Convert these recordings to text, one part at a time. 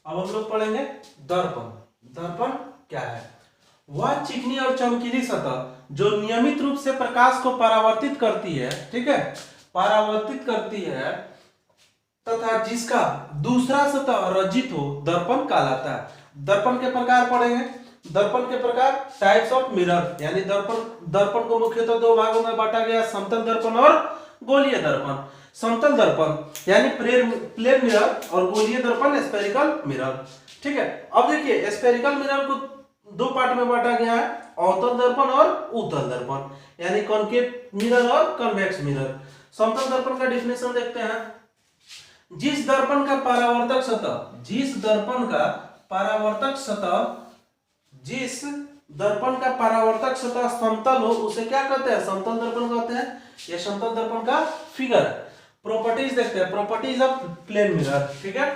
अब हम लोग पढ़ेंगे दर्पण। दर्पण क्या है? वह चिकनी और चमकीली सतह जो नियमित रूप से प्रकाश को परावर्तित करती है, ठीक है, परावर्तित करती है तथा जिसका दूसरा सतह रजित हो, दर्पण कहलाता है। दर्पण के प्रकार पढ़ेंगे। दर्पण के प्रकार, टाइप्स ऑफ मिरर, यानी दर्पण को मुख्यतः दो भागों में बांटा गया, समतल दर्पण और गोलीय दर्पण। समतल दर्पण यानी प्लेन मिरर और गोलीय दर्पण स्फेरिकल मिरर, ठीक है। अब देखिए स्फेरिकल मिरर को दो पार्ट में बांटा गया है, अवतल दर्पण और उत्तल दर्पण, यानी कॉनकेव मिरर और कन्वेक्स मिरर। समतल दर्पण का डेफिनेशन देखते हैं। जिस दर्पण का परावर्तक सतह, जिस दर्पण का परावर्तक सतह समतल हो उसे क्या कहते हैं? समतल दर्पण कहते हैं। ये समतल दर्पण का फिगर है। प्रॉपर्टीज देखते हैं, प्रॉपर्टीज ऑफ प्लेन मिरर, ठीक है।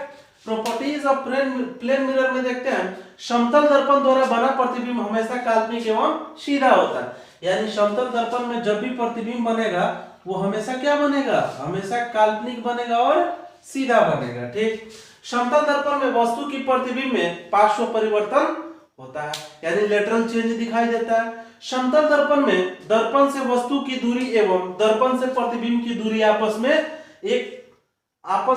प्रॉपर्टीज ऑफ प्लेन मिरर में देखते हैं, समतल दर्पण द्वारा बना प्रतिबिंब हमेशा काल्पनिक एवं सीधा होता है। यानी समतल दर्पण में जब भी प्रतिबिंब बनेगा वो हमेशा क्या बनेगा? हमेशा काल्पनिक बनेगा और सीधा बनेगा, ठीक। समतल दर्पण में वस्तु की प्रतिबिंब में पार्श्व परिवर्तन होता है, यानी लेटरल चेंज दिखाई देता है। समतल दर्पण में दर्पण से वस्तु की दूरी एवं दर्पण से प्रतिबिंब की दूरी आपस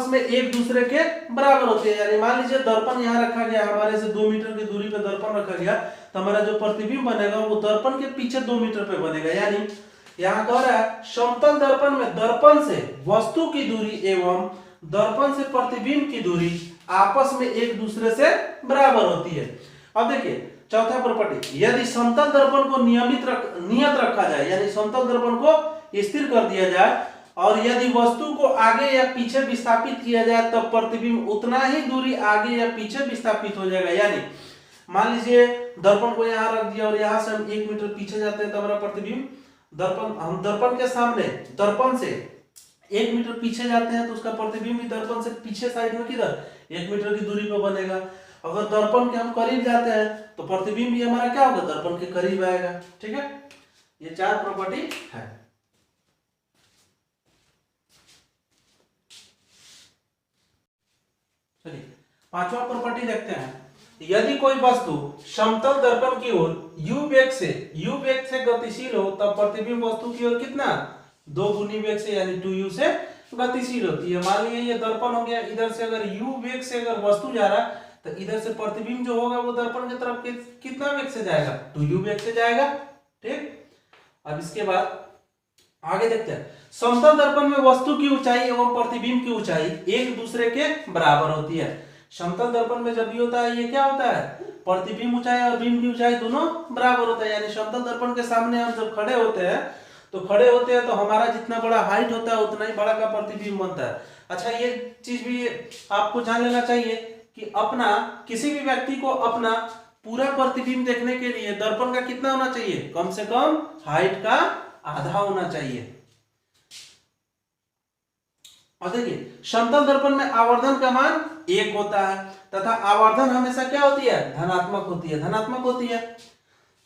में एक दूसरे के बराबर होती है। यानी मान लीजिए दर्पण यहाँ रखा गया, हमारे से 2 मीटर की दूरी पे दर्पण रखा गया, तो हमारा जो प्रतिबिंब बनेगा वो दर्पण के पीछे 2 मीटर पे बनेगा। यानी यहाँ कह रहा है समतल दर्पण में दर्पण से वस्तु की दूरी एवं दर्पण से प्रतिबिंब की दूरी आपस में एक दूसरे से बराबर होती है। अब देखिए चौथा प्रॉपर्टी, यदि समतल दर्पण को नियत रखा जाए, यानी समतल दर्पण को स्थिर कर दिया जाए और यदि वस्तु को आगे या पीछे विस्थापित किया जाए तब प्रतिबिंब उतना ही दूरी आगे या पीछे विस्थापित हो जाएगा। यानी मान लीजिए दर्पण को यहाँ रख दिया और यहाँ से हम 1 मीटर पीछे जाते हैं तो हमारा प्रतिबिंब हम दर्पण के सामने दर्पण से 1 मीटर पीछे जाते हैं तो उसका प्रतिबिंब भी दर्पण से पीछे साइड में किधर 1 मीटर की दूरी पर बनेगा। अगर दर्पण के हम करीब जाते हैं तो प्रतिबिंब भी हमारा क्या होगा? दर्पण के करीब आएगा, ठीक है। ये 4 प्रॉपर्टी है। चलिए 5वां प्रॉपर्टी देखते हैं। यदि कोई वस्तु समतल दर्पण की ओर u वेग से गतिशील हो तब प्रतिबिंब वस्तु की ओर कितना? 2 गुनी वेग से, यानी 2u से गतिशील होती है। मान लीजिए ये दर्पण हो गया, इधर से अगर u वेग से अगर वस्तु जा रहा है तो इधर से प्रतिबिंब जो होगा वो दर्पण की तरफ कितना वेग से जाएगा? 2u वेग से जाएगा, ठीक। अब इसके बाद आगे देखते हैं। समतल दर्पण में वस्तु की ऊंचाई एवं प्रतिबिंब की ऊंचाई एक दूसरे के बराबर होती है। समतल दर्पण में जब भी होता है ये क्या होता है? प्रतिबिंब ऊंचाई और बिंब की ऊंचाई दोनों बराबर होता है। यानी समतल दर्पण के सामने हम जब खड़े होते हैं तो हमारा जितना बड़ा हाइट होता है उतना ही बड़ा का प्रतिबिंब बनता है। अच्छा ये चीज भी आपको जान लेना चाहिए कि अपना किसी भी व्यक्ति को अपना पूरा प्रतिबिंब देखने के लिए दर्पण का कितना होना चाहिए? कम से कम हाइट का आधा होना चाहिए। और देखिए समतल दर्पण में आवर्धन का मान 1 होता है तथा आवर्धन हमेशा क्या होती है? धनात्मक होती है।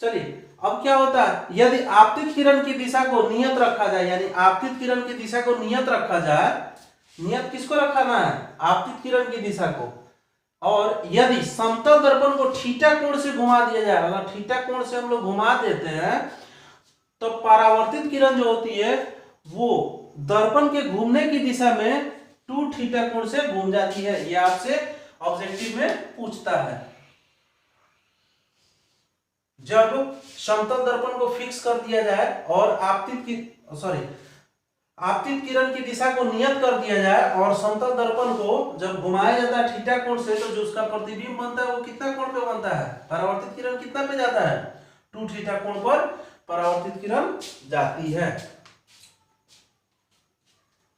चलिए अब क्या होता है, यदि आपतित किरण की दिशा को नियत रखा जाए, यानी आपतित किरण की दिशा को नियत रखा जाए, नियत किसको रखना है? आपतित किरण की दिशा को। और यदि समतल दर्पण को थीटा कोण से घुमा दिया जाए, अगर थीटा कोण से हम लोग घुमा देते हैं तो परावर्तित किरण जो होती है वो दर्पण के घूमने की दिशा में 2 थीटा कोण से घूम जाती है। ये आपसे ऑब्जेक्टिव में पूछता है। जब समतल दर्पण को फिक्स कर दिया जाए और आपतित किरण की दिशा को नियत कर दिया जाए और समतल दर्पण को जब घुमाया जाता है थीटा कोण से, तो जो उसका प्रतिबिंब बनता है वो कितना कोण पे बनता है? परावर्तित किरण कितना पे जाता है? 2 थीटा कोण पर परावर्तित किरण जाती है,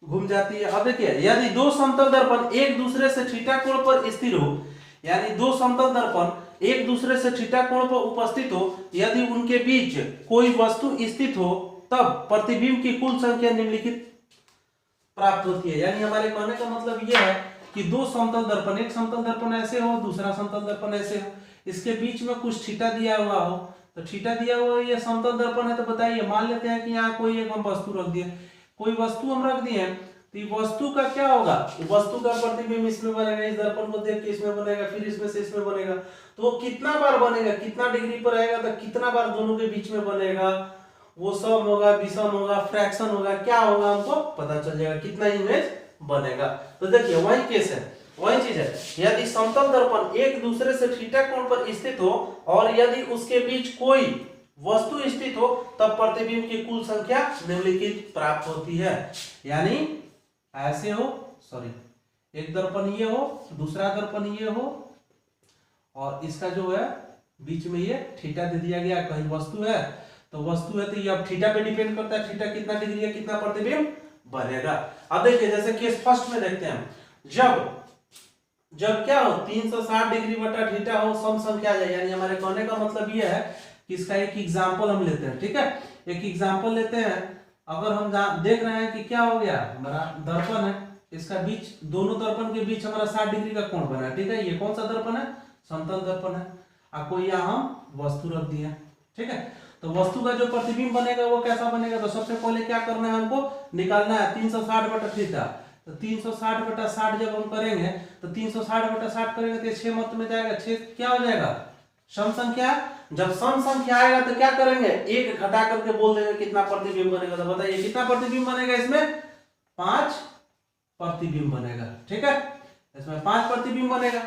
घूम जाती है। अब देखिए यदि 2 समतल दर्पण एक दूसरे से थीटा कोण पर स्थिर हो, यानी 2 समतल दर्पण एक दूसरे से थीटा कोण पर उपस्थित हो, यदि उनके बीच कोई वस्तु स्थित हो तब प्रतिबिंब की कुल संख्या निम्नलिखित प्राप्त होती है। यानी हमारे कहने का मतलब यह है कि 2 समतल दर्पण, एक समतल दर्पण ऐसे हो, दूसरा समतल दर्पण ऐसे हो, इसके बीच में कुछ थीटा दिया हुआ हो, तो थीटा दिया हुआ ये समतल दर्पण है। तो बताइए मान लेते हैं कि यहाँ कोई एक हम वस्तु रख दिए, कोई वस्तु हम रख दिए तो ये वस्तु का क्या होगा, वस्तु का प्रतिबिंब इसमें बनेगा, इस दर्पण को देख के इसमें बनेगा, फिर इसमें से इसमें बनेगा, तो वो कितना बार बनेगा, कितना डिग्री पर रहेगा, तो कितना बार दोनों के बीच में बनेगा, वो सम होगा, विषम होगा, फ्रैक्शन होगा, क्या होगा हमको पता चल जाएगा, कितना इमेज बनेगा। तो देखिए वही केस है, वही चीज है, यदि समतल दर्पण एक दूसरे से थीटा कोण पर स्थित हो और यदि उसके बीच कोई वस्तु स्थित हो तब प्रतिबिंब की कुल संख्या निम्नलिखित प्राप्त होती है। यानी ऐसे हो, सॉरी, एक दर्पण ये हो, दूसरा दर्पण ये हो, और इसका जो है बीच में ये थीटा दे दिया गया, कहीं वस्तु है, तो वस्तु है तो ये अब थीटा पे डिपेंड करता है, थीटा कितना डिग्री है, कितना प्रतिबिंब बनेगा। अब देखिए जैसे केस फर्स्ट में देखते हैं, जब क्या हो 360 डिग्री बटा थीटा हो, सम संख्या आ जाए, यानी हमारे कहने का मतलब ये है कि इसका एक एग्जांपल हम लेते हैं, ठीक है, एक एग्जांपल लेते हैं। अगर हम देख रहे हैं कि क्या हो गया, हमारा दर्पण है, इसका बीच, दोनों दर्पण के बीच हमारा 60 डिग्री का कोण बना है, ठीक है, ये कौन सा दर्पण है, समतल दर्पण है, आपको यहाँ हम वस्तु रख दिए, ठीक है। तो वस्तु का जो प्रतिबिंब बनेगा वो कैसा बनेगा, तो सबसे पहले क्या करना है, हमको निकालना है 360 बटा थीटा। तो 360 बटा 60 जब हम करेंगे तो 360 बटा 60 करेंगे तो 6 मत में जाएगा, 6 क्या हो जाएगा, सम संख्या। जब सम संख्या आएगा तो क्या करेंगे, एक घटा करके बोल देंगे कितना प्रतिबिंब बनेगा। तो बताइए कितना प्रतिबिंब बनेगा, इसमें 5 प्रतिबिंब बनेगा, ठीक है, इसमें 5 प्रतिबिंब बनेगा।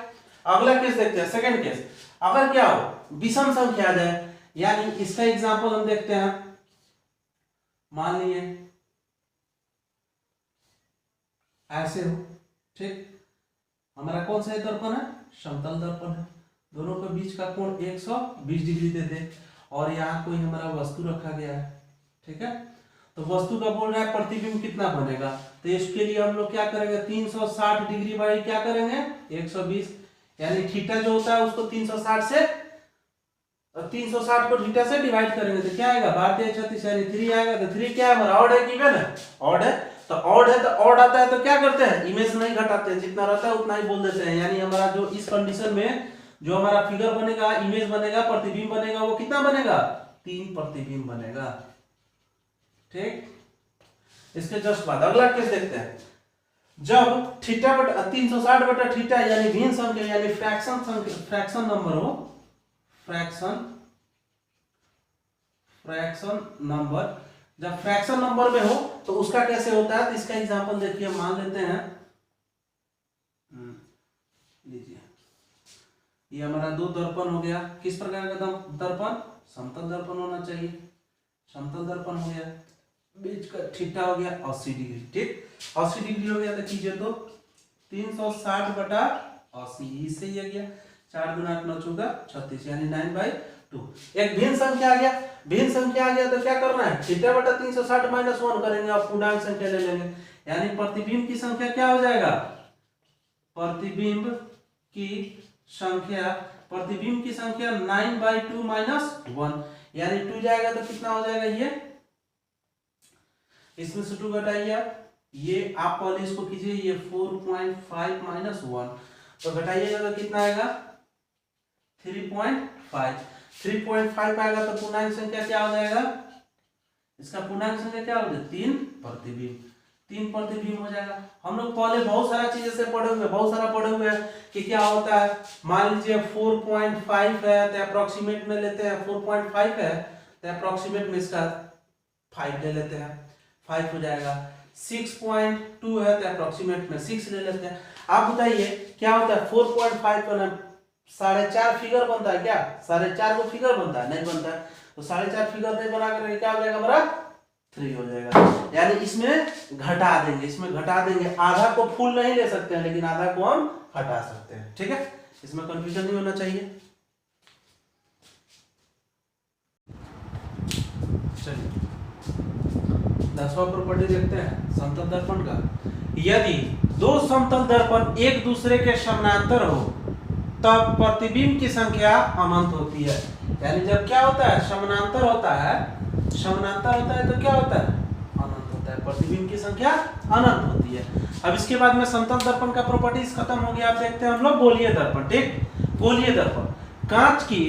अगला केस देखते हैं, सेकंड केस, अगर क्या हो विषम संख्या आ जाए, यानी इसका एग्जांपल हम देखते हैं, मान लीजिए ऐसे हो, ठीक, हमारा कौन सा दर्पण है, समतल दर्पण है, दोनों के बीच का कोण 120 डिग्री दे दे, और यहाँ कोई हमारा वस्तु रखा गया है, ठीक है। तो वस्तु का बोल रहा है प्रतिबिंब कितना बनेगा, तो इसके लिए हम लोग क्या करेंगे, 360 डिग्री बाई क्या करेंगे 120, यानी थीटा जो होता है उसको 360 से, 360 को थीटा से डिवाइड करेंगे तो क्या आएगा, 12×36 यानी 3 आएगा। तो 3 क्या है हमारा, ऑड है कि इवन है, ऑड है, तो ऑड है तो ऑड आता है तो क्या करते हैं, इमेज नहीं घटाते हैं, जितना रहता है उतना ही बोल देते हैं। यानी हमारा जो इस कंडीशन में जो हमारा फिगर बनेगा, इमेज बनेगा, प्रतिबिंब बनेगा, वो कितना बनेगा, 3 प्रतिबिंब बनेगा, ठीक। इसके जस्ट बाद अगला केस देखते हैं, जब थीटा बटा 360 बटा थीटा यानी भिन्न संख्या यानी फ्रैक्शन नंबर हो, फ्रैक्शन नंबर, जब फ्रैक्शन नंबर में हो तो उसका कैसे होता है, तो इसका एग्जांपल देखिए, मान लेते हैं, लीजिए ये हमारा 2 दर्पण हो गया, किस प्रकार का दर्पण, समतल दर्पण होना चाहिए, समतल दर्पण हो गया, बीच का थीटा हो गया 80 डिग्री, ठीक, 80 डिग्री हो गया, तो कीजिए तो 360 बटा 80, इससे ही आ गया, 4 गुना 8 9 चौका 36 यानी 9/2। एक भिन्न संख्या आ गया, भिन्न संख्या आ गया तो क्या करना है, थीटा बटा 360 माइनस 1 करेंगे, आप पूर्णांक संख्या ले लेंगे, यानी प्रतिबिंब की संख्या क्या हो जाएगा, प्रतिबिंब की संख्या 9/2 माइनस 1, यानी 2 जाएगा तो कितना हो जाएगा, ये इसमें से 2 घटाइए आप, ये आप पहले इसको कीजिए, ये 4.5 माइनस 1, तो घटाइएगा तो कितना आएगा 3.5 आएगा। तो पूर्णांक संख्या क्या हो जाएगा, इसका पूर्णांक संख्या क्या हो जाएगा, 3 प्रतिबिंब हो जाएगा। हम लोग पहले बहुत सारा चीज से पढ़े हुए हैं कि क्या होता है, मान लीजिए 4.5 है तो अप्रोक्सीमेट में लेते हैं, 4.5 है तो अप्रोक्सीमेट में इसका 5 ले लेते हैं, 5 हो जाएगा। 6.2 है तो अप्रोक्सीमेट में 6 ले लेते हैं। आप बताइए क्या होता है, 4.5 का ना 4.5 फिगर बनता है क्या, 4.5 को फिगर बनता है, नहीं बनता है, तो 4.5 फिगर नहीं बना कर क्या हो जाएगा हमारा 3 हो जाएगा। यानी इसमें घटा देंगे, आधा को फुल नहीं ले सकते हैं लेकिन आधा को हम हटा सकते हैं, ठीक है, इसमें कंफ्यूजन नहीं होना चाहिए। चलिए 10वां प्रॉपर्टी देखते हैं समतल दर्पण का। यदि 2 समतल दर्पण एक दूसरे के समानांतर हो तब प्रतिबिंब की संख्या अनंत होती है। यानी जब क्या होता है, समानांतर होता है तो क्या होता है, अनंत होता है, प्रतिबिंब की संख्या अनंत होती है। अब इसके बाद में समतल दर्पण का प्रॉपर्टीज खत्म हो गया। आप देखते हैं हम लोग गोलीय दर्पण, ठीक, गोलीय दर्पण, कांच की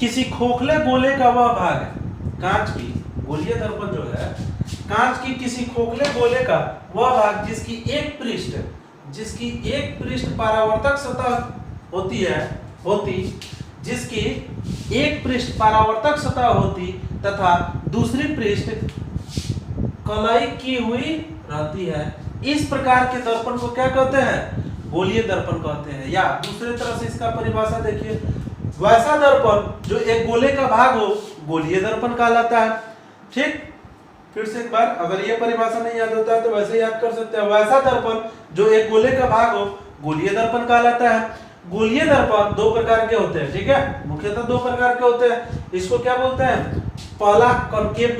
किसी खोखले गोले का वह भाग है, कांच की गोलीय दर्पण जो है कांच की किसी खोखले गोले का वह भाग जिसकी एक पृष्ठ परावर्तक सतह होती तथा दूसरी पृष्ठ कलई की हुई रहती है। इस प्रकार के दर्पण को क्या कहते हैं? गोलीय दर्पण कहते हैं। या दूसरे तरह से इसका परिभाषा देखिए, वैसा दर्पण जो एक गोले का भाग हो गोलीय दर्पण कहलाता है। ठीक, फिर से एक बार, अगर ये परिभाषा नहीं याद होता है तो वैसे याद कर सकते हैं। वैसा दर्पण जो एक गोले का भाग हो गोलीय दर्पण कहलाता है। गोलीय दर्पण दो प्रकार के होते हैं, ठीक है, मुख्यतः दो प्रकार के होते हैं। इसको क्या बोलते हैं? पहला कॉनकेव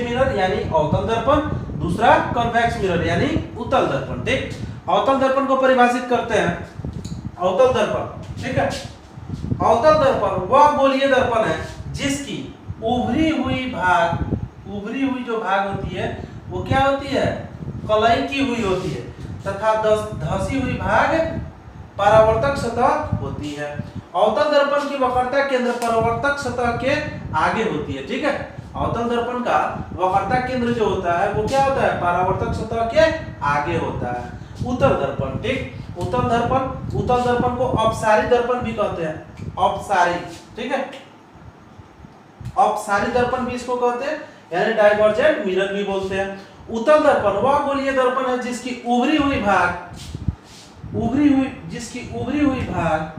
मिरर यानी अवतल दर्पण, दूसरा कन्वेक्स मिरर यानी उत्तल दर्पण। ठीक, अवतल दर्पण को परिभाषित करते हैं अवतल दर्पण, ठीक है। अवतल दर्पण वह गोलीय दर्पण है जिसकी उभरी हुई जो भाग होती है वो क्या होती है? कलई की हुई होती है तथा धसी हुई भाग परावर्तक सतह होती है। अवतल दर्पण की वक्रता केंद्र परावर्तक सतह के आगे होती है, ठीक है। अवतल दर्पण का वक्रता केंद्र जो होता है वो क्या होता है? परावर्तक सतह के आगे होता है। उत्तल दर्पण, ठीक, उत्तल दर्पण को अपसारी दर्पण भी कहते हैं। अपसारी, ठीक है, अपसारी दर्पण भी इसको कहते हैं, यानी डाइवर्जेंट मिरर भी बोलते हैं। उत्तल दर्पण वह गोलीय दर्पण है जिसकी उभरी हुई भाग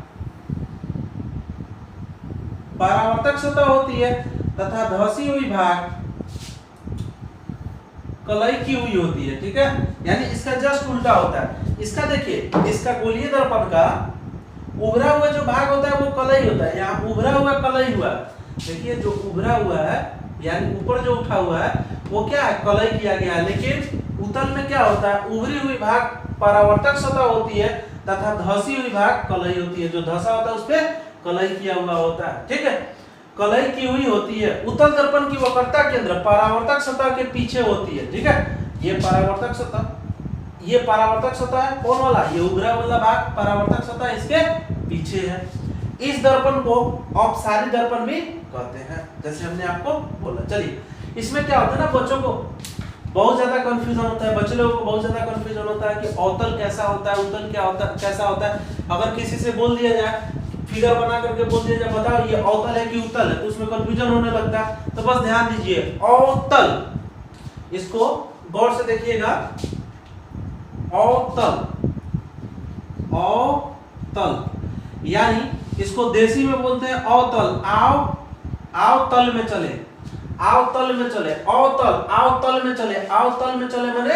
परावर्तक सतह होती है तथा धसी हुई भाग कलई की हुई होती है, ठीक है। यानी इसका जस्ट उल्टा होता है। इसका देखिए, इसका गोलीय दर्पण का उभरा हुआ जो भाग होता है वो कलई होता है। यहाँ उभरा हुआ कलई हुआ, देखिए जो उभरा हुआ है यानी ऊपर जो उठा हुआ है वो क्या है? कलई किया गया है। लेकिन उत्तल में क्या होता है? उभरी हुई भाग परावर्तक सतह होती है तथा धसी हुई भाग कलई होती है। जो धसा होता है उस पे कलई किया हुआ होता है, ठीक है, कलई की हुई होती है। उत्तल दर्पण की वक्रता केंद्र परावर्तक सतह के पीछे होती है, ठीक है। ये परावर्तक सतह है कौन वाला? ये उभरा वाला भाग परावर्तक सतह इसके पीछे है। इस दर्पण को अपसारी दर्पण भी कहते हैं, जैसे हमने आपको बोला। चलिए, इसमें क्या होता है ना, बच्चों को बहुत ज्यादा कंफ्यूजन होता है, बच्चे लोगों को बहुत ज्यादा कंफ्यूजन होता है कि अवतल कैसा होता है, उत्तल क्या होता है, कैसा होता है। अगर किसी से बोल दिया जाए, फिगर बना करके बोल दिया जाए, बताओ ये अवतल है कि उत्तल है, तो उसमें कंफ्यूजन होने लगता है। तो बस ध्यान दीजिए, अवतल, इसको गौर से देखिएगा, अवतल यानी इसको देसी में बोलते हैं अवतल। आवतल में चले, आवतल में चले माने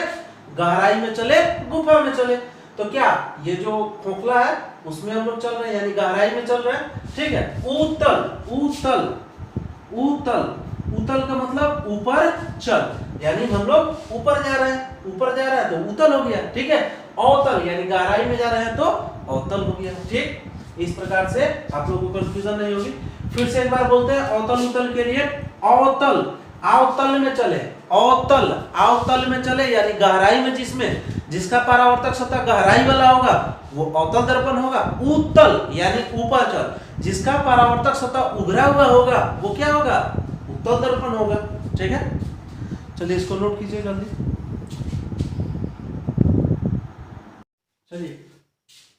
गहराई में चले, गुफा में चले। तो क्या ये जो खोखला है उसमें हम लोग चल रहे हैं, यानी गहराई में चल रहे हैं, ठीक है। उत्तल का मतलब ऊपर चल, यानी हम लोग ऊपर जा रहे हैं तो उत्तल हो गया, ठीक है। अवतल यानी गहराई में जा रहे हैं तो अवतल हो गया, ठीक। इस प्रकार से आप लोगों को कंफ्यूजन नहीं होगी। फिर से एक बार बोलते हैं अवतल उत्तल के लिए। आवतल में चले यानी गहराई में, जिसका परावर्तक सतह गहराई वाला होगा वो अवतल दर्पण होगा। उत्तल यानी ऊपर चल, जिसका परावर्तक सतह उभरा हुआ होगा वो क्या होगा? उत्तल दर्पण होगा, ठीक है। चलिए इसको नोट कीजिए जल्दी। चलिए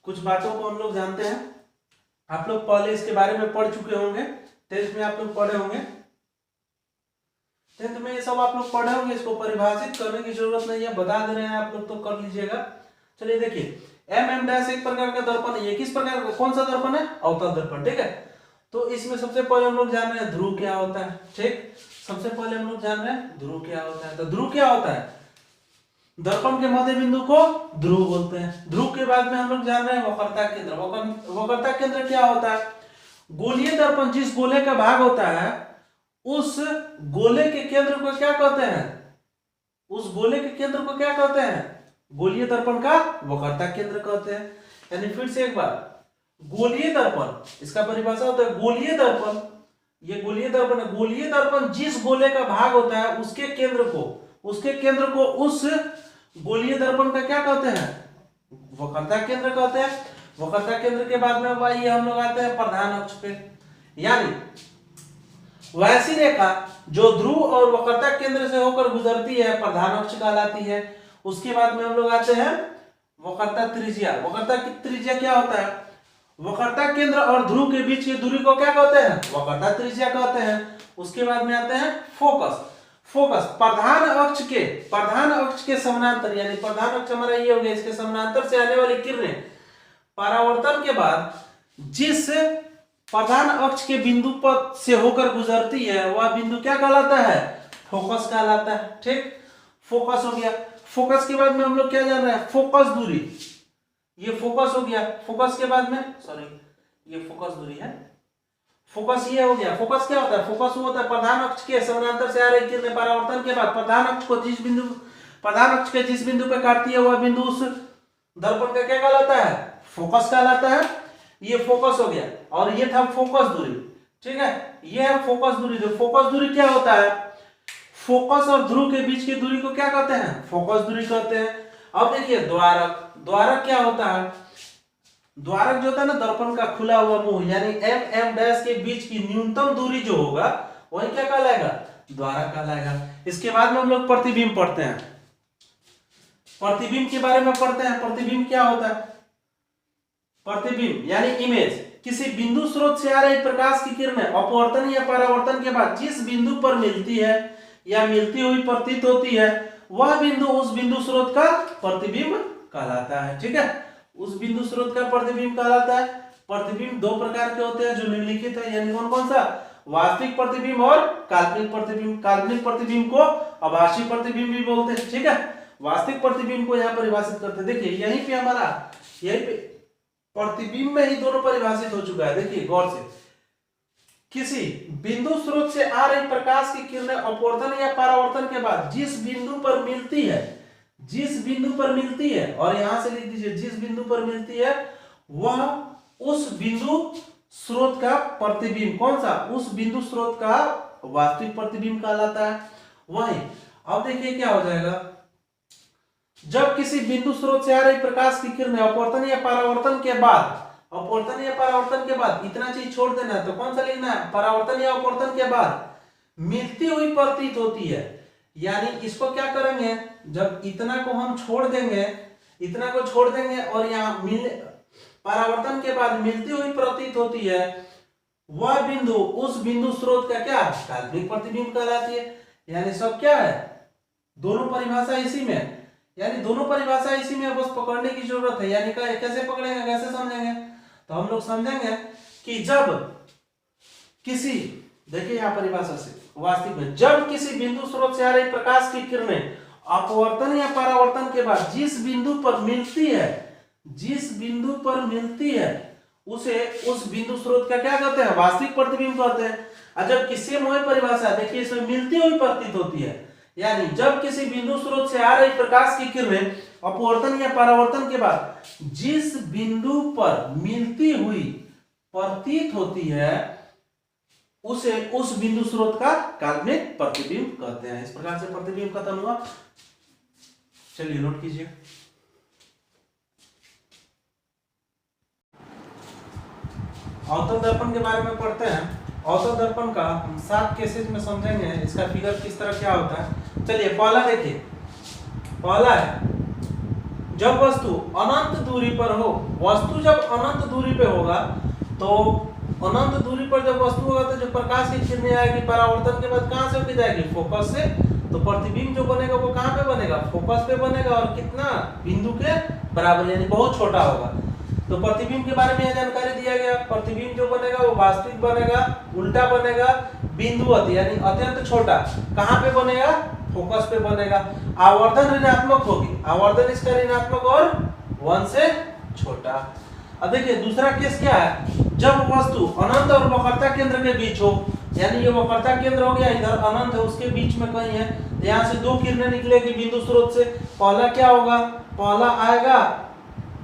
कुछ बातों को हम लोग जानते हैं। आप लोग पहले इसके बारे में पढ़ चुके होंगे, 10th में आप लोग पढ़े होंगे, 10th में ये सब आप लोग पढ़े होंगे। इसको परिभाषित करने की जरूरत नहीं है, बता दे रहे हैं आप लोग तो कर लीजिएगा। चलिए देखिए, एम डैश एक प्रकार का दर्पण है। ये किस प्रकार का, कौन सा दर्पण है? अवतल दर्पण, ठीक है। तो इसमें सबसे पहले हम लोग जान रहे हैं ध्रुव क्या होता है, ठीक। सबसे पहले हम लोग जान रहे हैं ध्रुव क्या होता है। तो ध्रुव क्या होता है? दर्पण के मध्य बिंदु को ध्रुव बोलते हैं। ध्रुव के बाद में हम लोग जान रहे हैं वक्रता केंद्र। वक्रता केंद्र क्या होता है? गोलीय दर्पण जिस गोले का भाग होता है उस गोले के केंद्र को क्या कहते हैं? उस गोले के केंद्र को क्या कहते हैं? गोलीय दर्पण का वक्रता केंद्र कहते हैं। यानी फिर से एक बार, गोलीय दर्पण, इसका परिभाषा होता है गोलीय दर्पण, ये गोलीय दर्पण है। गोलीय दर्पण जिस गोले का भाग होता है उसके केंद्र को उस गोलीय दर्पण का क्या कहते हैं? वक्रता केंद्र कहते हैं। वक्रता केंद्र के बाद में भाई हम लोग आते हैं प्रधान अक्ष पे। यानी वैसी रेखा जो ध्रुव और वक्रता केंद्र से होकर गुजरती है प्रधान अक्ष कहलाती है। उसके बाद में हम लोग आते हैं वक्रता त्रिज्या। वक्रता की त्रिज्या क्या होता है? वक्रता केंद्र और ध्रुव के बीच की दूरी को क्या कहते हैं? वक्रता त्रिज्या कहते हैं। उसके बाद में आते हैं फोकस। फोकस प्रधान अक्ष के समानांतर, यानी प्रधान अक्ष हमारा ये हो गया, इसके समानांतर से आने वाली किरणें परावर्तन के बाद जिस प्रधान अक्ष के बिंदु पर से होकर गुजरती है वह बिंदु क्या कहलाता है? फोकस कहलाता है। ठीक, फोकस हो गया। फोकस के बाद में हम लोग क्या जान रहे हैं? फोकस दूरी। ये फोकस हो गया। फोकस के बाद में ये फोकस दूरी है। फोकस ये हो गया। फोकस क्या होता है? फोकस वो होता है प्रधान अक्ष के समानांतर से आ रही किरणें परावर्तन के बाद प्रधान अक्ष के जिस बिंदु पे काटती है वह बिंदु उस दर्पण का क्या कहलाता है? फोकस कहलाता है। ये फोकस हो गया और ये था फोकस दूरी। ठीक है, ये है फोकस दूरी। तो फोकस दूरी क्या होता है? फोकस और ध्रुव के बीच की दूरी को क्या कहते हैं? फोकस दूरी कहते हैं। अब देखिए द्वारक क्या होता है? द्वारक जो होता है ना, दर्पण का खुला हुआ मुंह, यानी एम डैश के बीच की न्यूनतम दूरी जो होगा वही क्या कहलाएगा? द्वारक कहलाएगा। इसके बाद में हम लोग प्रतिबिंब पढ़ते हैं। प्रतिबिंब के बारे में पढ़ते हैं। प्रतिबिंब क्या होता है? प्रतिबिंब यानी इमेज, किसी बिंदु स्रोत से आ रही प्रकाश की किरणें अपवर्तन या परावर्तन के बाद जिस बिंदु पर मिलती है या मिलती हुई प्रतीत होती है वह बिंदु उस बिंदु स्रोत का प्रतिबिंब कहलाता है। ठीक है, उस बिंदु स्रोत का प्रतिबिंब कहलाता है। प्रतिबिंब दो प्रकार के होते हैं जो निम्नलिखित है, यानी कौन कौन सा? वास्तविक प्रतिबिंब और काल्पनिक प्रतिबिंब। काल्पनिक प्रतिबिंब को आभासी प्रतिबिंब भी बोलते हैं। ठीक है, वास्तविक प्रतिबिंब को यहाँ परिभाषित करते हैं। देखिए यहीं पे हमारा यहीं पे प्रतिबिंब में ही दोनों परिभाषित हो चुका है। देखिए गौर से, किसी बिंदु स्रोत से आ रही प्रकाश की किरणें अपवर्तन या परावर्तन के बाद जिस बिंदु पर मिलती है और यहां से लिख दीजिए जिस बिंदु पर मिलती है वह उस बिंदु स्रोत का प्रतिबिंब, कौन सा? उस बिंदु स्रोत का वास्तविक प्रतिबिंब कहलाता है। वही अब देखिए क्या हो जाएगा, जब किसी बिंदु स्रोत से आ रही प्रकाश की किरणें अपवर्तन या परावर्तन के बाद इतना चीज छोड़ देना है, तो कौन सा लिखना है? परावर्तन या अपवर्तन के बाद मिलती हुई प्रतीत होती है। यानी इसको क्या करेंगे, जब इतना को हम छोड़ देंगे और यहाँ परावर्तन के बाद मिलती हुई प्रतीत होती है वह बिंदु उस बिंदु स्रोत का क्या? काल्पनिक प्रतिबिंब कहलाती है। यानी सब क्या है? दोनों परिभाषा इसी में, बस पकड़ने की जरूरत है। यानी कैसे पकड़ेंगे, कैसे समझेंगे? तो हम लोग समझेंगे कि जब किसी, देखिए यहाँ परिभाषा से वास्तविक में, जब किसी बिंदु स्रोत से आ रही प्रकाश की किरणें अपवर्तन या परावर्तन के बाद जिस बिंदु पर मिलती है उसे उस बिंदु स्रोत का क्या कहते हैं? वास्तविक प्रतिबिंब कहते हैं। और जब किसी वही परिभाषा, देखिए इसमें मिलती हुई प्रतीत होती है, यानी जब किसी बिंदु स्रोत से आ रही प्रकाश की किरणें अपवर्तन या परावर्तन के बाद जिस बिंदु पर मिलती हुई प्रतीत होती है उसे उस बिंदु स्रोत का काल्पनिक प्रतिबिंब कहते हैं। इस प्रकार से प्रतिबिंब खत्म हुआ। चलिए नोट कीजिए। अवतल दर्पण के बारे में पढ़ते हैं। अवतल दर्पण का हम 7 केसेस में समझेंगे, इसका फिगर किस तरह क्या होता है। चलिए पहला देखिए, पहला है जब वस्तु अनंत दूरी पर हो। वस्तु जब अनंत दूरी पे होगा तो अनंत दूरी पर जब वस्तु होगा तो जो प्रकाश की किरणें आएगी परावर्तन के बाद कहां से होकर जाएगी? फोकस से। तो प्रतिबिंब जो बनेगा वो कहां पे बनेगा? फोकस पे बनेगा और कितना? बिंदु के बराबर, यानी बहुत छोटा होगा। तो प्रतिबिंब के बारे में यह जानकारी दिया गया। प्रतिबिंब जो बनेगा वो वास्तविक बनेगा, उल्टा बनेगा, बिंदुवत यानी अत्यंत छोटा। कहां पे बनेगा? फोकस पे बनेगा। आवर्धन ऋणात्मक होगी, आवर्धन इसका ऋणात्मक और 1 से छोटा। अब देखिए दूसरा केस क्या है, जब वस्तु अनंत और वक्रता केंद्र के बीच हो, यानी ये वक्रता केंद्र हो गया, इधर अनंत है, उसके बीच में कहीं है, यहाँ से 2 किरणें निकलेगी बिंदु स्रोत से। पहला क्या होगा? पहला आएगा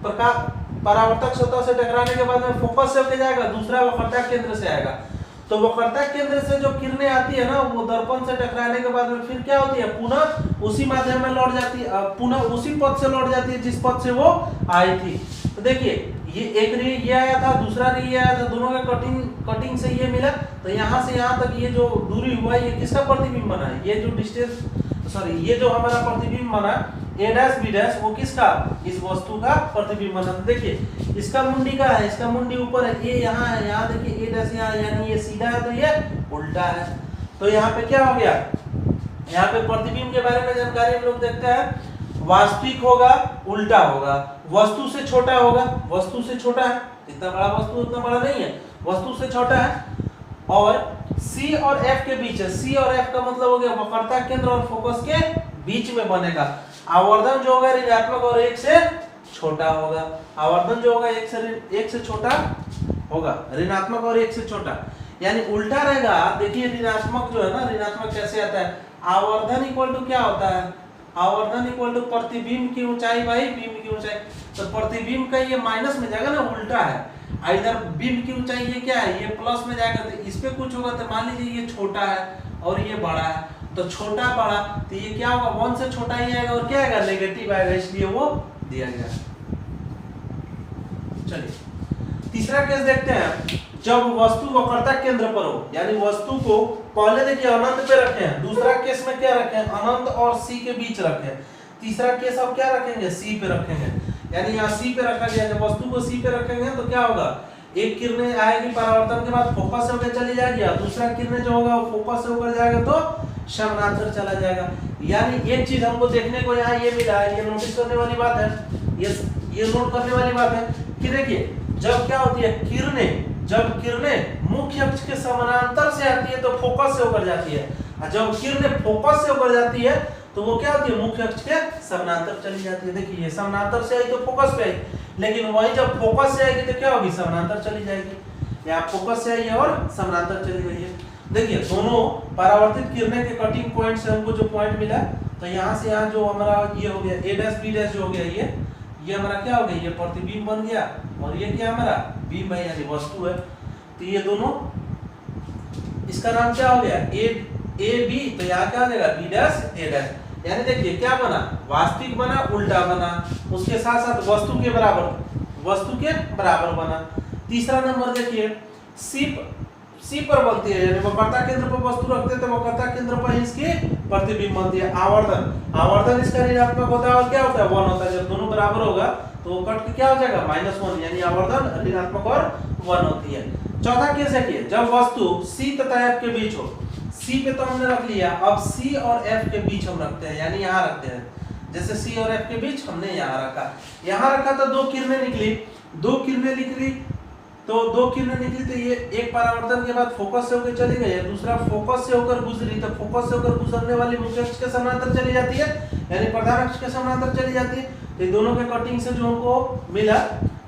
प्रकाश परावर्तक सतह से टकराने के बाद में फोकस से होके जाएगा, दूसरा वक्रता केंद्र से आएगा। तो वक्रता केंद्र से जो किरणें आती है ना वो दर्पण से टकराने के बाद में फिर क्या होती है? पुनः उसी माध्यम में लौट जाती है, पुनः उसी पथ से लौट जाती है जिस पथ से वो आई थी। तो देखिए ये एक रे ये आया था, दूसरा रे ये आया था, दोनों का कटिंग से ये मिला, तो यहाँ से यहाँ तक ये जो दूरी हुआ ये किसका प्रतिबिंब बना है, ये जो डिस्टेंस सॉरी ये जो हमारा प्रतिबिंब बना a डैश b डैश वो किसका, इस वस्तु का प्रतिबिंब बना। तो देखिए इसका मुंडी का है, इसका मुंडी ऊपर है, ये यहाँ है, यहाँ देखिए a डैश यहाँ, यानी ये सीधा है तो ये उल्टा है। तो यहाँ पे क्या हो गया, यहाँ पे प्रतिबिंब के बारे में जानकारी हम लोग देखते हैं, वास्तविक होगा उल्टा होगा, वस्तु से छोटा होगा, वस्तु से छोटा है, इतना बड़ा वस्तु उतना बड़ा नहीं है, वस्तु से छोटा है, और C और F के बीच है, C और F का मतलब हो गया वक्रता केंद्र और फोकस के बीच में बनेगा। आवर्धन जो होगा ऋणात्मक और 1 से छोटा होगा, आवर्धन जो होगा 1 से छोटा होगा, ऋणात्मक और 1 से छोटा, यानी उल्टा रहेगा। देखिए ऋणात्मक जो है ना, ऋणात्मक कैसे आता है, आवर्धन इक्वल टू क्या होता है, आवर्धन इक्वल टू प्रतिबिंब की ऊंचाई बाई बिंब की ऊंचाई, तो प्रतिबिंब का ये माइनस में जाएगा ना, उल्टा है, इधर बिंब की ऊंचाई ये क्या है, ये प्लस में जाएगा, तो इस पे कुछ होगा, तो मान लीजिए ये छोटा है और ये बड़ा है, तो छोटा बड़ा, तो ये क्या होगा 1 से छोटा ही आएगा, और क्या आएगा नेगेटिव आएगा, इसलिए वो दिया गया। चलिए तीसरा केस देखते हैं, जब वस्तु वक्रता केंद्र पर हो, यानी वस्तु को पहले देखिए अनंत पे रखे हैं, दूसरा केस में क्या रखे हैं, अनंत और C के बीच रखे हैं, तीसरा केस अब क्या रखेंगे, C पे रखेंगे, यानी यहाँ C पे रखा गया, जब वस्तु को C पे रखेंगे तो क्या होगा, एक किरणें आएगी परावर्तन के बाद फोकस से होकर चली जाएगी, दूसरा किरणें जो होगा वो फोकस से होकर जाएगा तो समानांतर चला जाएगा। यानी एक चीज हमको देखने को यहाँ ये मिला है, ये नोटिस करने वाली बात है, ये नोट करने वाली बात है कि देखिए जब क्या होती है किरणें, जब किरणें मुख्य अक्ष के समानांतर से आती है तो फोकस से होकर जाती है, और जब किरणें फोकस से होकर जाती है तो वो क्या होती है मुख्य अक्ष के समानांतर चली जाती है। देखिए ये समानांतर से आई तो फोकस पे आई, लेकिन वही जब फोकस से आएगी तो क्या होगी, समानांतर चली जाएगी। यहाँ फोकस से आई है और समानांतर चली गई है। देखिए दोनों परावर्तित किरणें के कटिंग पॉइंट से हमको जो पॉइंट मिला, तो यहाँ से यहाँ जो हमारा ये हो गया a डैश b डैश जो हो गया, ये हमारा क्या हो गया, ये प्रतिबिंब बन गया, और ये क्या हमारा बिंब है यानी वस्तु है। तो ये दोनों, इसका नाम क्या हो गया a b, तो यहाँ क्या हो जाएगा b डैश a डैश, यानी देखिए क्या बना, वास्तविक बना उल्टा बना, उसके साथ साथ वस्तु के बराबर बना। तीसरा नंबर देखिए C पर बनती है, यानी वक्रता केंद्र पर वस्तु रखते हैं तो वक्रता केंद्र पर इसकी प्रतिबिंब बनती है। आवर्धन इसका ऋणात्मक होता है और क्या होता है 1 होता है, जब दोनों बराबर होगा तो वो कट के क्या हो जाएगा -1, यानी आवर्धन ऋणात्मक और 1 होती है। चौथा केस है कि जब वस्तु C तथा F के बीच हो, C पे तो हमने रख लिया, अब C और F के बीच हम रखते हैं, यानी यहाँ रखते हैं, जैसे C और F के बीच हमने यहाँ रखा तो दो किरणें निकली, तो ये एक परावर्तन के बाद फोकस से होकर चली गई है, दूसरा फोकस से होकर गुजरी, तो फोकस से होकर गुजरने वाली मुख्य अक्ष के समानांतर चली जाती है, यानी प्रधान अक्ष के समानांतर चली जाती है। तो दोनों के कटिंग से जो हमको मिला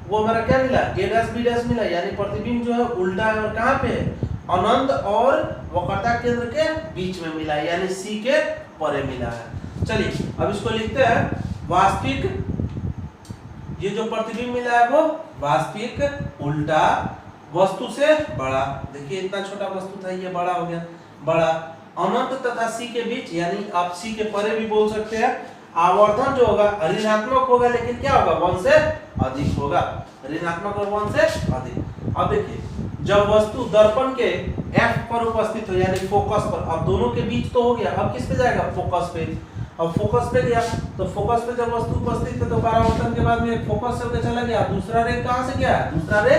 वो हमारा क्या मिला, a डैश b डैश मिला, यानी प्रतिबिंब जो है उल्टा है और कहाँ पे है, अनंत और वक्रता केंद्र के बीच में मिला है, यानी C के परे मिला है। चलिए अब इसको लिखते हैं, वास्तविक, ये जो प्रतिबिंब मिला है वो वास्तविक उल्टा वस्तु से बड़ा, देखिए इतना छोटा वस्तु था ये बड़ा हो गया, बड़ा अनंत तथा C के बीच, यानी आप C के परे भी बोल सकते हैं। आवर्धन जो होगा ऋणात्मक होगा, लेकिन क्या होगा 1 से अधिक होगा, ऋणात्मक और 1 से अधिक। अब देखिए जब वस्तु दर्पण के F पर उपस्थित हो, यानी फोकस पर, अब दोनों के बीच तो हो गया, अब किस पे जाएगा, फोकस पे। अब फोकस पे गया तो फोकस पे जब वस्तु उपस्थित है तो परावर्तन के बाद में फोकस से होकर चला गया, दूसरा रे कहां से गया, दूसरा रे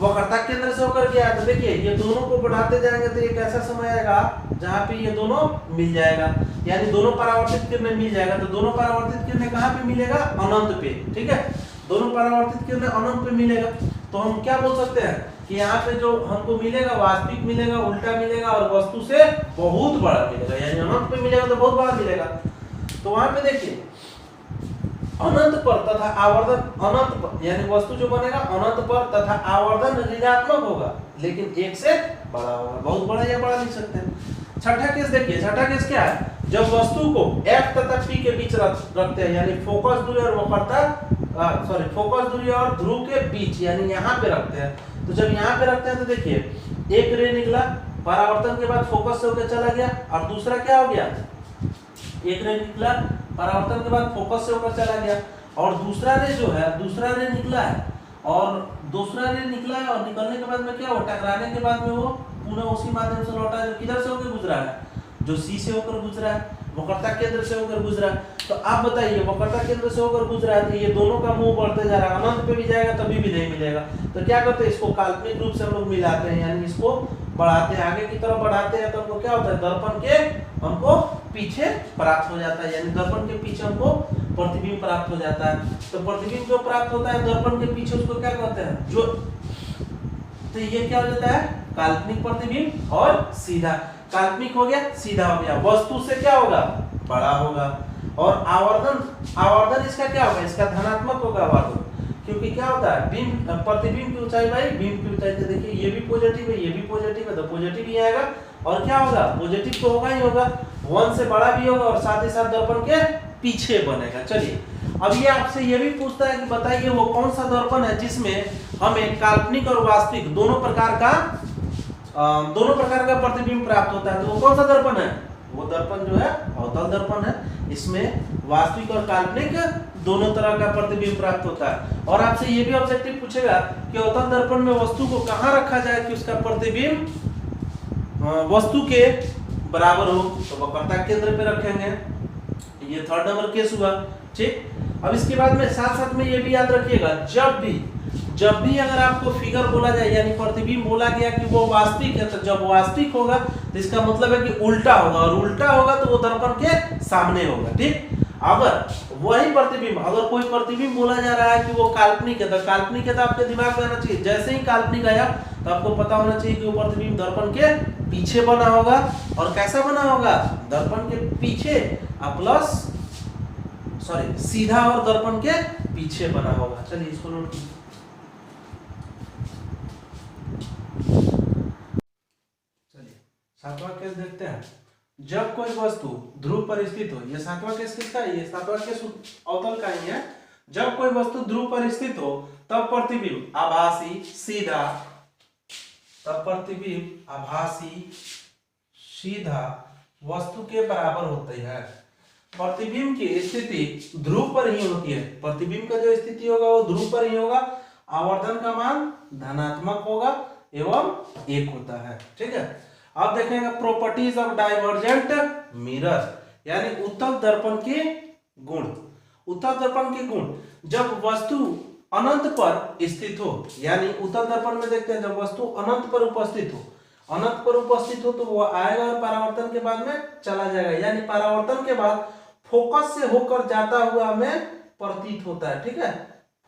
वक्रता केंद्र से होकर गया। तो देखिए ये दोनों को बढ़ाते जाएंगे तो एक ऐसा समय आएगा जहां पे ये दोनों मिल जाएगा, यानी दोनों परावर्तित किरणें मिल जाएगा। तो दोनों परावर्तित किरणें कहां पे मिलेगा, अनंत पे, ठीक है, दोनों परावर्तित किरणें अनंत पे मिलेगा। तो हम क्या बोल सकते हैं कि यहाँ पे जो हमको मिलेगा वास्तविक मिलेगा, उल्टा मिलेगा और वस्तु से बहुत बड़ा मिलेगा, यानी अनंत पे मिलेगा तो बहुत बड़ा मिलेगा। तो वहां पे देखिए अनंत पर तथा आवर्धन, अनंत पर यानी वस्तु जो बनेगा अनंत पर तथा आवर्धन ऋणात्मक होगा, लेकिन 1 से बड़ा होगा, बहुत बड़ा या बड़ा लिख सकते हैं। छठा केस देखिए, छठा केस क्या है, जब वस्तु को F तथा P के बीच रखते हैं, यानी फोकस दूरी और फोकस दूरी और ध्रुव के बीच, यानी यहाँ पे रखते हैं। तो जब यहाँ पे रखते हैं तो देखिए एक रे निकला, परावर्तन के बाद फोकस से होकर चला गया, और दूसरा क्या हो गया, एक रे निकला परावर्तन के बाद फोकस से होकर चला गया, और दूसरा रे जो है, दूसरा रे निकला है और दूसरा रे निकला है और निकलने के बाद में क्या हुआ, टकराने के बाद में वो पुनः उसी माध्यम से लौटा जो किधर से होकर गुजरा है, जो सी से होकर गुजरा है, वक्रता केंद्र से होकर गुजरा है। तो आप बताइए वक्रता केंद्र से होकर गुजरा है तो ये दोनों का मुंह बढ़ते जा रहा है, अनंत पे भी जाएगा तभी भी नहीं मिलेगा। तो क्या करते हैं, इसको काल्पनिक रूप से हम लोग मिलाते हैं, यानी इसको बढ़ाते हैं, आगे की तरफ बढ़ाते हैं, तो हमको क्या होता है, दर्पण के हमको पीछे प्राप्त हो जाता है, यानी दर्पण के पीछे हमको प्रतिबिंब प्राप्त हो जाता है। तो प्रतिबिंब जो प्राप्त होता है दर्पण के पीछे उसको क्या कहते हैं, जो, तो ये क्या हो जाता है, काल्पनिक प्रतिबिंब और सीधा। काल्पनिक हो गया, सीधा हो गया, वस्तु से क्या होगा, बड़ा होगा। और आवर्धन इसका क्या होगा, इसका धनात्मक होगा आवर्धन, क्योंकि क्या होता है, बिंब प्रतिबिंब की ऊंचाई बाई बिंब की ऊंचाई। तो देखिए ये भी पॉजिटिव है, ये भी पॉजिटिव है, तो पॉजिटिव ही आएगा। और क्या होगा, पॉजिटिव तो होगा ही होगा, 1 से बड़ा भी होगा और साथ ही साथ दर्पण के पीछे बनेगा। चलिए अब ये आपसे ये भी पूछता है कि बताइए वो कौन सा दर्पण है जिसमें हमें काल्पनिक और वास्तविक दोनों प्रकार का प्रतिबिंब प्राप्त होता है। तो वो कौन सा दर्पण है, वो दर्पण जो है अवतल दर्पण है। इसमें वास्तविक और काल्पनिक दोनों तरह का प्रतिबिंब प्राप्त होता है। और आपसे ये भी ऑब्जेक्टिव पूछेगा कि अवतल दर्पण में वस्तु को कहाँ रखा जाए कि उसका प्रतिबिंब वस्तु के बराबर हो, तो वक्रता केंद्र पे रखेंगे। ये 3rd नंबर केस हुआ, ठीक। अब इसके बाद में साथ साथ में ये भी याद रखिएगा, जब भी अगर आपको फिगर बोला जाए यानी प्रतिबिंब बोला गया कि वो वास्तविक है, तो जब वास्तविक होगा तो इसका मतलब है कि उल्टा होगा, और उल्टा होगा तो वो दर्पण के सामने होगा, ठीक। अगर वही प्रतिबिंब, अगर कोई प्रतिबिंब बोला जा रहा है कि वो काल्पनिक है, तो काल्पनिक है तो आपके दिमाग में आना चाहिए, जैसे ही काल्पनिक आया तो आपको पता होना चाहिए कि वो प्रतिबिंब दर्पण के पीछे बना होगा। और कैसा बना होगा, दर्पण के पीछे प्लस सीधा और दर्पण के पीछे बना होगा। चलिए इसको नोट कीजिए। चलिए 7वां केस देखते हैं। जब कोई वस्तु ध्रुव पर स्थित हो, ये 7वां केस किसका है, ये 7वां केस अवतल का ही है। जब कोई वस्तु ध्रुव पर स्थित हो तब प्रतिबिंब आभासी सीधा वस्तु के बराबर होते हैं। प्रतिबिंब की स्थिति ध्रुव पर ही होती है, प्रतिबिंब का जो स्थिति होगा वो ध्रुव पर ही होगा, आवर्धन का मान धनात्मक होगा एवं 1 होता है, ठीक है। अब देखेंगे प्रॉपर्टीज ऑफ डाइवर्जेंट मिरर, यानी उत्तल दर्पण के गुण। उत्तल दर्पण के गुण, जब वस्तु अनंत पर स्थित हो, यानी उत्तल दर्पण में देखते हैं जब वस्तु अनंत पर उपस्थित हो तो वो आएगा और परावर्तन के बाद में चला जाएगा, यानी परावर्तन के बाद फोकस से होकर जाता हुआ हमें प्रतीत होता है, ठीक है।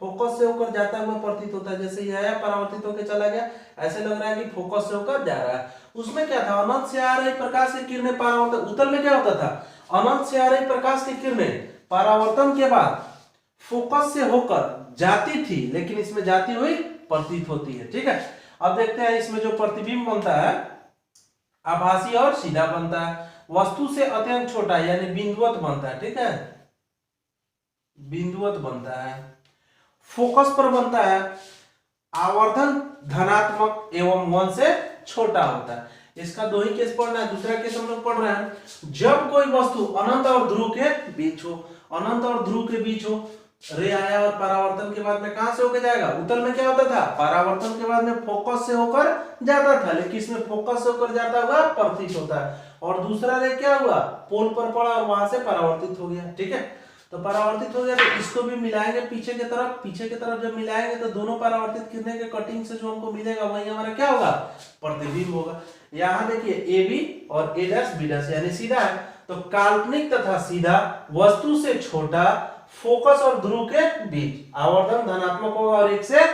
फोकस से होकर जाता हुआ प्रतीत होता है, जैसे ये आया परावर्तित होकर चला गया, ऐसे लग रहा है कि फोकस से होकर जा रहा है। उसमें क्या था, अनंत से आ रही प्रकाश की किरणें परावर्तन, उत्तल में क्या होता था, अनंत से आ रही प्रकाश की किरणें परावर्तन के बाद फोकस से होकर जाती थी, लेकिन इसमें जाती हुई प्रतीत होती है, ठीक है। अब देखते हैं इसमें जो प्रतिबिंब बनता है आभासी और सीधा बनता है, वस्तु से अत्यंत छोटा यानी बिंदुवत बनता है, ठीक है, बिंदुवत बनता है। फोकस पर बनता है, आवर्धन धनात्मक एवं 1 से छोटा होता है। इसका 2 ही केस पढ़ना है, दूसरा केस हम लोग पढ़ रहे हैं। जब कोई वस्तु अनंत और ध्रुव के बीच हो, रे आया और परावर्तन के बाद में कहां से होकर जाएगा, उत्तल में क्या होता था, परावर्तन के बाद में फोकस से होकर जाता था, लेकिन इसमें फोकस से होकर जाता हुआ प्रतीत होता है। और दूसरा रे क्या हुआ, पोल पर पड़ा और वहां से परावर्तित हो गया, ठीक है। तो परावर्तित हो गया तो इसको भी मिलाएंगे पीछे की तरफ जब मिलाएंगे तो दोनों परावर्तित किरणें के कटिंग से जो हमको मिलेगा वही हमारा क्या होगा, प्रतिबिंब होगा। यहाँ देखिए ए बी और ए डैश बी डैश यानी सीधा है, तो काल्पनिक तथा सीधा वस्तु से छोटा, फोकस और ध्रुव के बीच, आवर्धन धनात्मक होगा और 1 से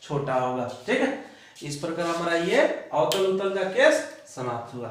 छोटा होगा, ठीक है। इस प्रकार हमारा ये अवतल उत्तल का केस समाप्त हुआ।